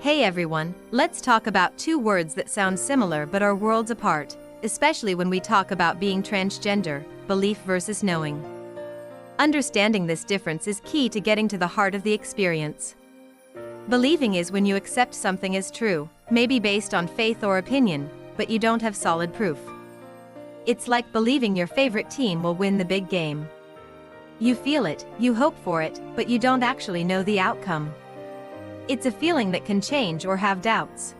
Hey everyone, let's talk about two words that sound similar but are worlds apart, especially when we talk about being transgender, belief versus knowing. Understanding this difference is key to getting to the heart of the experience. Believing is when you accept something as true, maybe based on faith or opinion, but you don't have solid proof. It's like believing your favorite team will win the big game. You feel it, you hope for it, but you don't actually know the outcome. It's a feeling that can change or have doubts.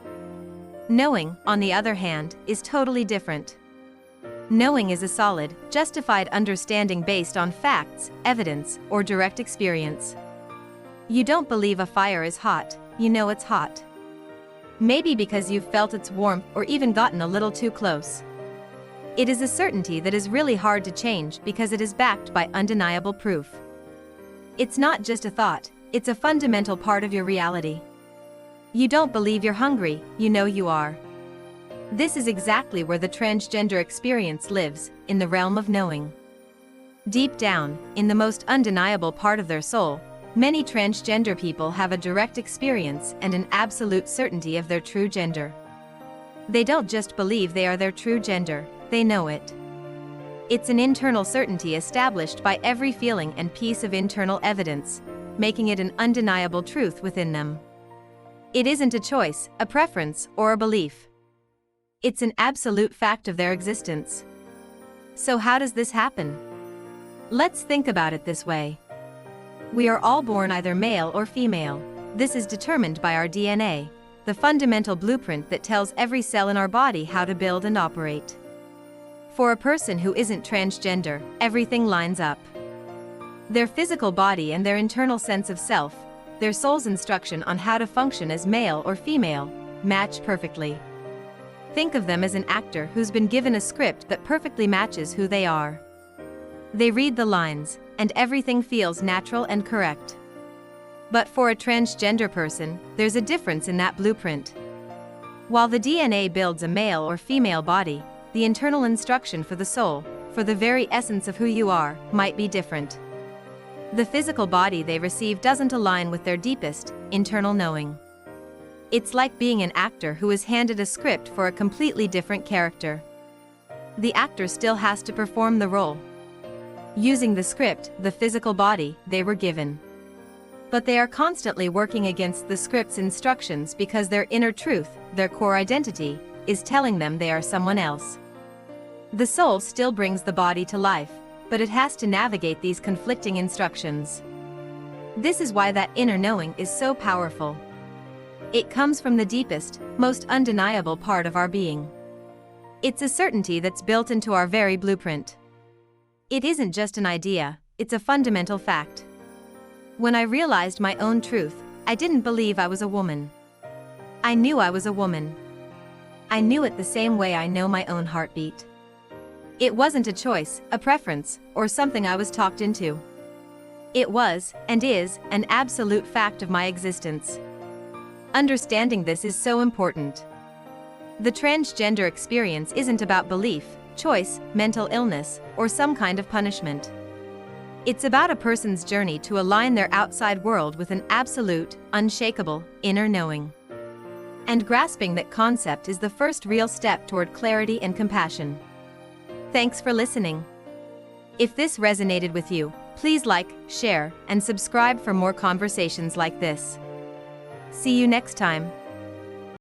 Knowing, on the other hand, is totally different. Knowing is a solid, justified understanding based on facts, evidence, or direct experience. You don't believe a fire is hot, you know it's hot. Maybe because you've felt its warmth or even gotten a little too close. It is a certainty that is really hard to change because it is backed by undeniable proof. It's not just a thought, it's a fundamental part of your reality. You don't believe you're hungry, you know you are. This is exactly where the transgender experience lives, in the realm of knowing. Deep down, in the most undeniable part of their soul, many transgender people have a direct experience and an absolute certainty of their true gender. They don't just believe they are their true gender, they know it. It's an internal certainty established by every feeling and piece of internal evidence, making it an undeniable truth within them. It isn't a choice, a preference, or a belief. It's an absolute fact of their existence. So how does this happen? Let's think about it this way. We are all born either male or female. This is determined by our DNA, the fundamental blueprint that tells every cell in our body how to build and operate. For a person who isn't transgender, everything lines up. Their physical body and their internal sense of self, their soul's instruction on how to function as male or female, match perfectly. Think of them as an actor who's been given a script that perfectly matches who they are. They read the lines, and everything feels natural and correct. But for a transgender person, there's a difference in that blueprint. While the DNA builds a male or female body, the internal instruction for the soul, for the very essence of who you are, might be different. The physical body they receive doesn't align with their deepest, internal knowing. It's like being an actor who is handed a script for a completely different character. The actor still has to perform the role, using the script, the physical body, they were given. But they are constantly working against the script's instructions because their inner truth, their core identity, is telling them they are someone else. The soul still brings the body to life, but it has to navigate these conflicting instructions. This is why that inner knowing is so powerful. It comes from the deepest, most undeniable part of our being. It's a certainty that's built into our very blueprint. It isn't just an idea, it's a fundamental fact. When I realized my own truth, I didn't believe I was a woman. I knew I was a woman. I knew it the same way I know my own heartbeat. It wasn't a choice, a preference, or something I was talked into. It was, and is, an absolute fact of my existence. Understanding this is so important. The transgender experience isn't about belief, choice, mental illness, or some kind of punishment. It's about a person's journey to align their outside world with an absolute, unshakable, inner knowing. And grasping that concept is the first real step toward clarity and compassion. Thanks for listening. If this resonated with you, please like, share, and subscribe for more conversations like this. See you next time.